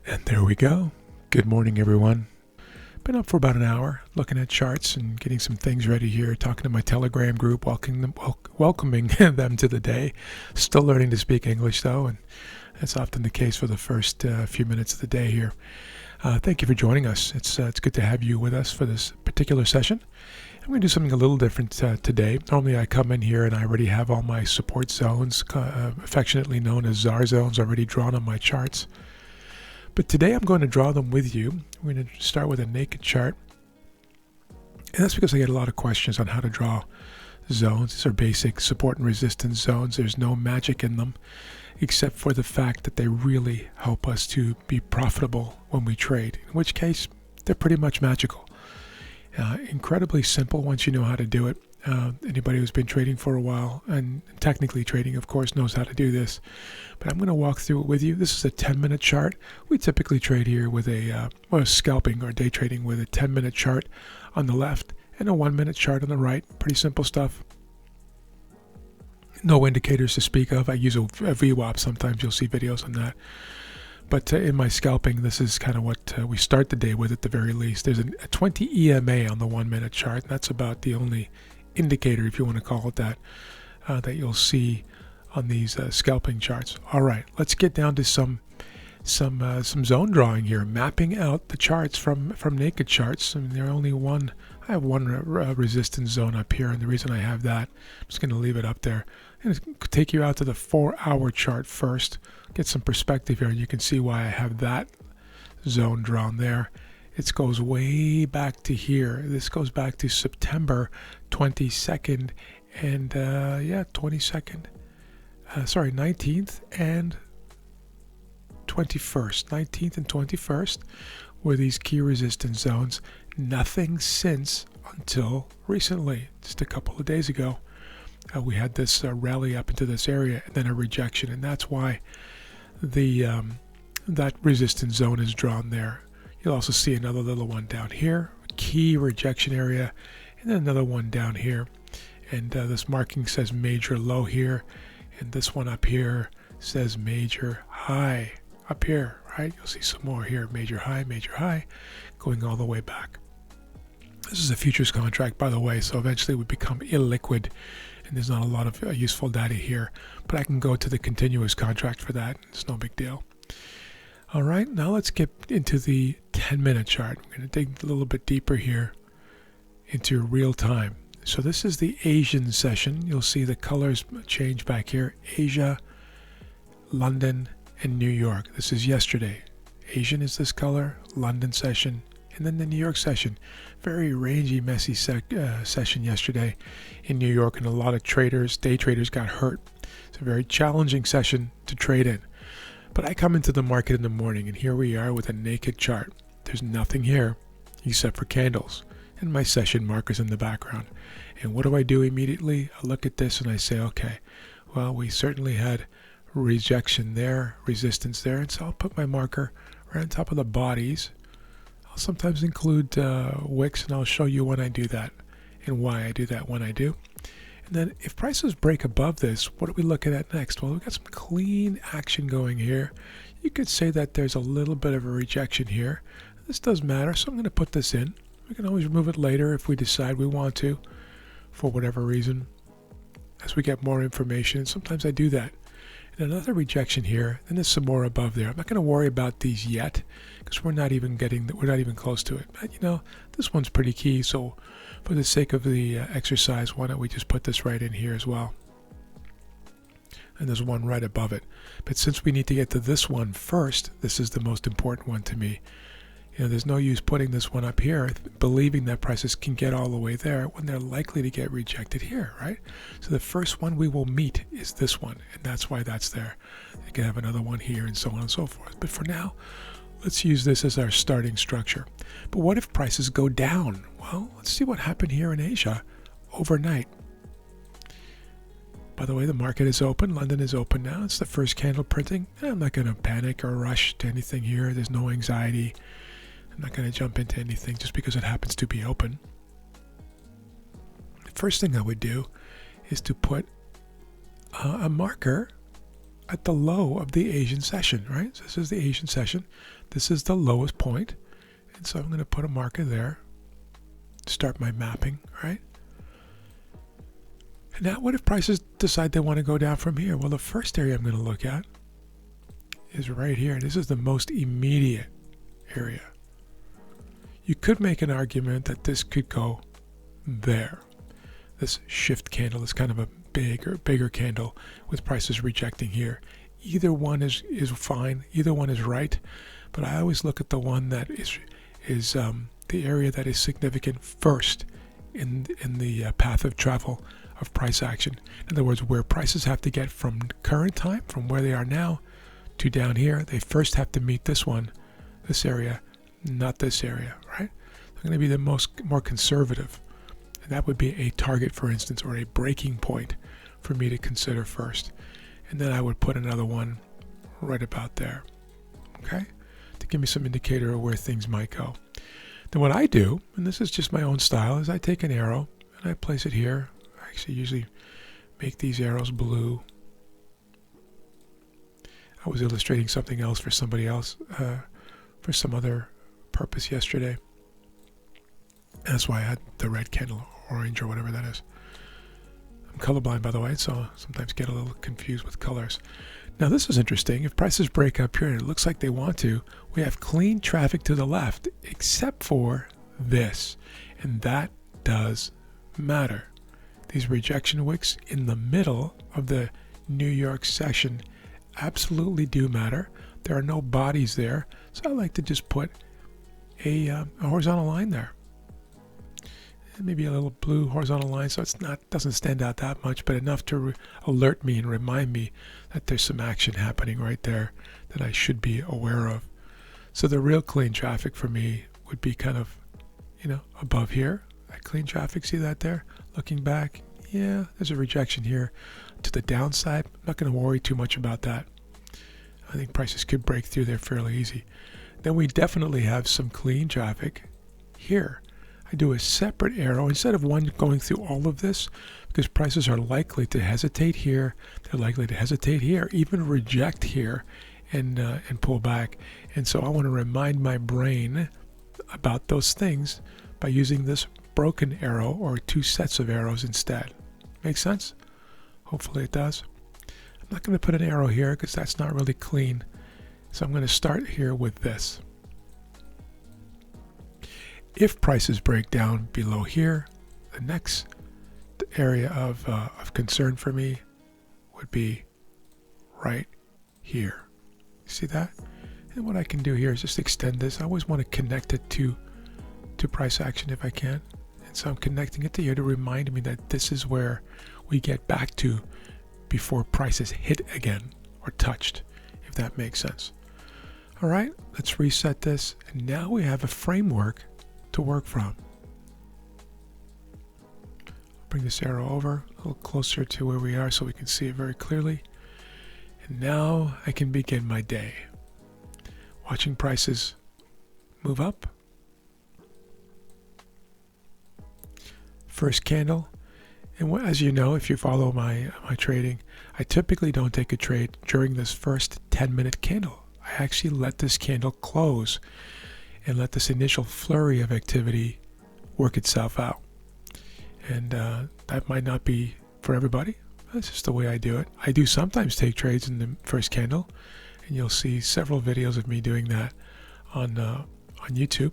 And there we go. Good morning, everyone. Been up for about an hour looking at charts and getting some things ready here, talking to my Telegram group, welcoming them to the day. Still learning to speak English, though, and that's often the case for the first few minutes of the day here. Thank you for joining us. It's good to have you with us for this particular session. I'm going to do something a little different today. Normally I come in here and I already have all my support zones, affectionately known as ZAR zones, already drawn on my charts. But today I'm going to draw them with you. We're going to start with a naked chart. And that's because I get a lot of questions on how to draw zones. These are basic support and resistance zones. There's no magic in them, except for the fact that they really help us to be profitable when we trade, in which case they're pretty much magical. Incredibly simple once you know how to do it. Anybody who's been trading for a while, and technically trading, of course, knows how to do this. But I'm going to walk through it with you. This is a 10-minute chart. We typically trade here with scalping or day trading with a 10-minute chart on the left and a 1-minute chart on the right. Pretty simple stuff. No indicators to speak of. I use a VWAP. Sometimes you'll see videos on that. But in my scalping, this is kind of what we start the day with at the very least. There's a 20 EMA on the 1-minute chart. And that's about the only indicator, if you want to call it that, that you'll see on these scalping charts. All right, let's get down to some zone drawing here, mapping out the charts from naked charts. I mean, there are only one. I have one resistance zone up here, and the reason I have that, I'm just going to leave it up there. I'm going to take you out to the 4-hour chart first, get some perspective here. You can see why I have that zone drawn there. It goes way back to here. This goes back to September 22nd and 19th and 21st. 19th and 21st were these key resistance zones. Nothing since until recently, just a couple of days ago. We had this rally up into this area and then a rejection, and that's why that resistance zone is drawn there. You'll also see another little one down here, key rejection area, and then another one down here. And this marking says major low here, and this one up here says major high up here, right? You'll see some more here, major high, going all the way back. This is a futures contract, by the way, so eventually it would become illiquid, and there's not a lot of useful data here, but I can go to the continuous contract for that. It's no big deal. All right, now let's get into the 10-minute chart. I'm going to dig a little bit deeper here into real time. So this is the Asian session. You'll see the colors change back here. Asia, London, and New York. This is yesterday. Asian is this color, London session, and then the New York session. Very rangy, messy session yesterday in New York, and a lot of traders, day traders, got hurt. It's a very challenging session to trade in. But I come into the market in the morning, and here we are with a naked chart. There's nothing here except for candles and my session markers in the background. And what do I do immediately? I look at this and I say, okay, well, we certainly had rejection there, resistance there, and so I'll put my marker right on top of the bodies. I'll sometimes include wicks, and I'll show you when I do that and why I do that when I do. And then if prices break above this, what are we looking at next? Well, we've got some clean action going here. You could say that there's a little bit of a rejection here. This does matter, so I'm going to put this in. We can always remove it later if we decide we want to, for whatever reason, as we get more information. And sometimes I do that. And another rejection here, then there's some more above there. I'm not going to worry about these yet, because we're not even close to it. But, this one's pretty key, so for the sake of the exercise, why don't we just put this right in here as well? And there's one right above it. But since we need to get to this one first, this is the most important one to me. There's no use putting this one up here, believing that prices can get all the way there when they're likely to get rejected here, right? So the first one we will meet is this one, and that's why that's there. You can have another one here and so on and so forth. But for now, let's use this as our starting structure. But what if prices go down? Well, let's see what happened here in Asia overnight. By the way, the market is open. London is open now. It's the first candle printing. I'm not going to panic or rush to anything here. There's no anxiety. I'm not going to jump into anything just because it happens to be open. The first thing I would do is to put a marker at the low of the Asian session, right? So this is the Asian session. This is the lowest point. And so I'm going to put a marker there, start my mapping, right? And now what if prices decide they want to go down from here? Well, the first area I'm going to look at is right here. This is the most immediate area. You could make an argument that this could go there. This shift candle is kind of a bigger candle with prices rejecting here. Either one is fine. Either one is right. But I always look at the one that is the area that is significant first in the path of travel of price action. In other words, where prices have to get from current time, from where they are now, to down here, they first have to meet this one, this area, not this area, right? They're going to be the more conservative. And that would be a target, for instance, or a breaking point for me to consider first. And then I would put another one right about there, okay? To give me some indicator of where things might go. Then what I do, and this is just my own style, is I take an arrow and I place it here. I actually usually make these arrows blue. I was illustrating something else for somebody else, for some other purpose yesterday. That's why I had the red candle, orange or whatever that is. I'm colorblind, by the way, so sometimes get a little confused with colors. Now this is interesting. If prices break up here and it looks like they want to, we have clean traffic to the left, except for this. And that does matter. These rejection wicks in the middle of the New York session absolutely do matter. There are no bodies there, so I like to just put a horizontal line there. Maybe a little blue horizontal line, so doesn't stand out that much, but enough to alert me and remind me that there's some action happening right there that I should be aware of. So the real clean traffic for me would be kind of, above here. That clean traffic, see that there? Looking back, yeah, there's a rejection here to the downside. I'm not going to worry too much about that. I think prices could break through there fairly easy. Then we definitely have some clean traffic here. I do a separate arrow instead of one going through all of this, because prices are likely to hesitate here. They're likely to hesitate here, even reject here, and pull back. And so I want to remind my brain about those things by using this broken arrow or two sets of arrows instead. Make sense? Hopefully it does. I'm not going to put an arrow here because that's not really clean. So I'm going to start here with this. If prices break down below here, the next area of concern for me would be right here. See that? And what I can do here is just extend this. I always want to connect it to price action if I can. And so I'm connecting it to here to remind me that this is where we get back to before prices hit again or touched, if that makes sense. All right, let's reset this. And now we have a framework to work from. Bring this arrow over a little closer to where we are so we can see it very clearly. And now I can begin my day. Watching prices move up. First candle. And as you know, if you follow my trading, I typically don't take a trade during this first 10-minute candle. I actually let this candle close and let this initial flurry of activity work itself out. And that might not be for everybody. That's just the way I do it. I do sometimes take trades in the first candle, and you'll see several videos of me doing that on YouTube,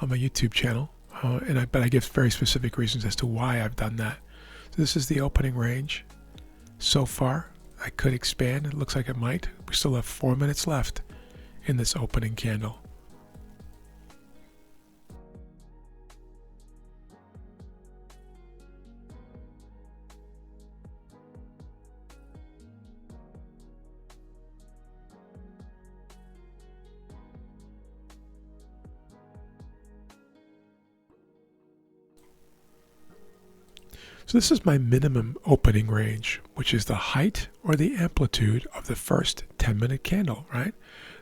on my YouTube channel. But I give very specific reasons as to why I've done that. So this is the opening range. So far, I could expand. It looks like it might. We still have 4 minutes left in this opening candle. So this is my minimum opening range, which is the height or the amplitude of the first 10-minute candle, right?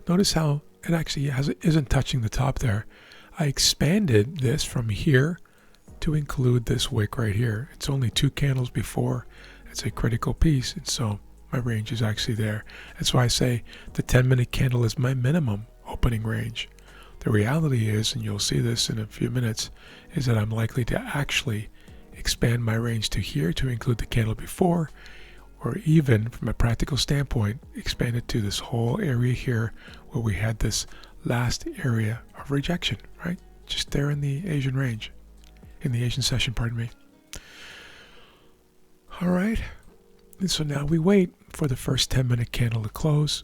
Notice how it actually isn't touching the top there. I expanded this from here to include this wick right here. It's only 2 candles before it's a critical piece, and so my range is actually there. That's why I say the 10-minute candle is my minimum opening range. The reality is, and you'll see this in a few minutes, is that I'm likely to actually expand my range to here to include the candle before, or even from a practical standpoint, expand it to this whole area here where we had this last area of rejection, right? Just there in the Asian range, in the Asian session, pardon me. All right, and so now we wait for the first 10-minute candle to close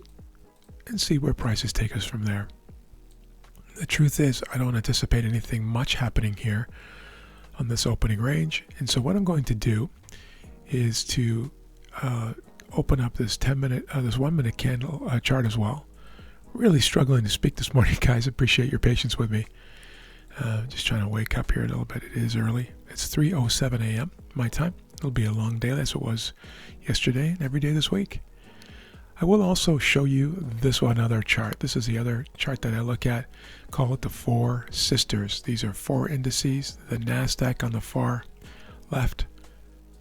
and see where prices take us from there. The truth is, I don't anticipate anything much happening here on this opening range, and so what I'm going to do is to open up this 10-minute, this 1-minute candle chart as well. Really struggling to speak this morning, guys. Appreciate your patience with me. Just trying to wake up here a little bit. It is early. It's 3:07 a.m. my time. It'll be a long day as it was yesterday and every day this week. I will also show you this one other chart. This is the other chart that I look at. Call it the Four Sisters. These are four indices. The NASDAQ on the far left,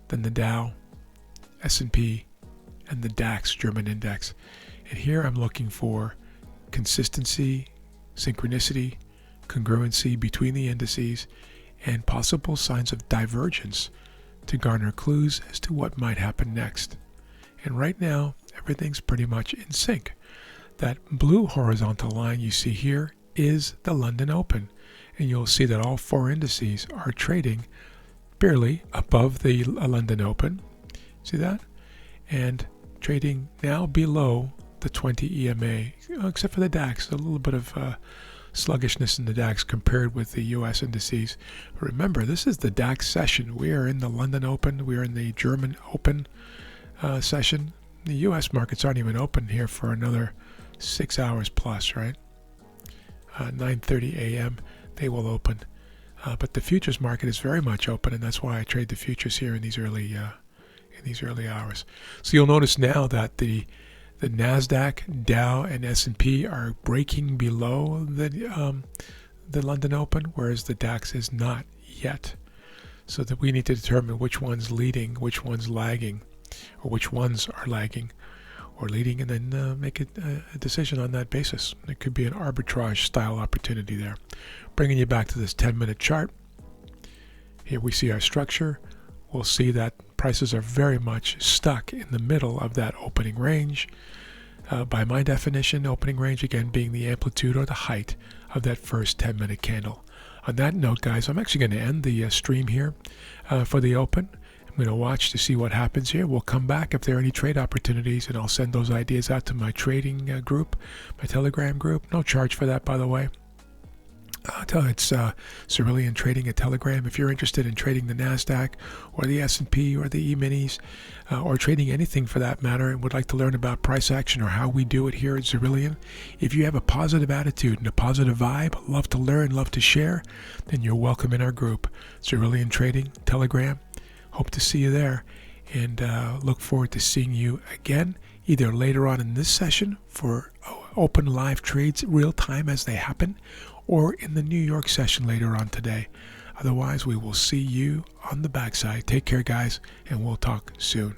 then the Dow, S&P, and the DAX, German index. And here I'm looking for consistency, synchronicity, congruency between the indices, and possible signs of divergence to garner clues as to what might happen next. And right now, everything's pretty much in sync. That blue horizontal line you see here is the London Open, and you'll see that all four indices are trading barely above the London Open. See that? And trading now below the 20 EMA, except for the DAX, a little bit of sluggishness in the DAX compared with the US indices. Remember, this is the DAX session. We are in the London Open. We are in the German Open session. The US markets aren't even open here for another 6 hours plus, right? 9:30 a.m. they will open. But the futures market is very much open, and that's why I trade the futures here in these early hours. So you'll notice now that the NASDAQ, Dow, and S&P are breaking below the London Open, whereas the DAX is not yet. So that we need to determine which one's leading, which one's lagging, or which ones are lagging or leading, and then make a decision on that basis. It could be an arbitrage style opportunity there. Bringing you back to this 10-minute chart. Here we see our structure. We'll see that prices are very much stuck in the middle of that opening range. By my definition, opening range again being the amplitude or the height of that first 10-minute candle. On that note, guys, I'm actually going to end the stream here for the open. I'm going to watch to see what happens here. We'll come back if there are any trade opportunities, and I'll send those ideas out to my trading group, my Telegram group. No charge for that, by the way. It's Cerulean Trading at Telegram. If you're interested in trading the NASDAQ or the S&P or the E-minis or trading anything for that matter and would like to learn about price action or how we do it here at Cerulean, if you have a positive attitude and a positive vibe, love to learn, love to share, then you're welcome in our group, Cerulean Trading, Telegram. Hope to see you there, and look forward to seeing you again either later on in this session for open live trades real time as they happen, or in the New York session later on today. Otherwise, we will see you on the backside. Take care, guys, and we'll talk soon.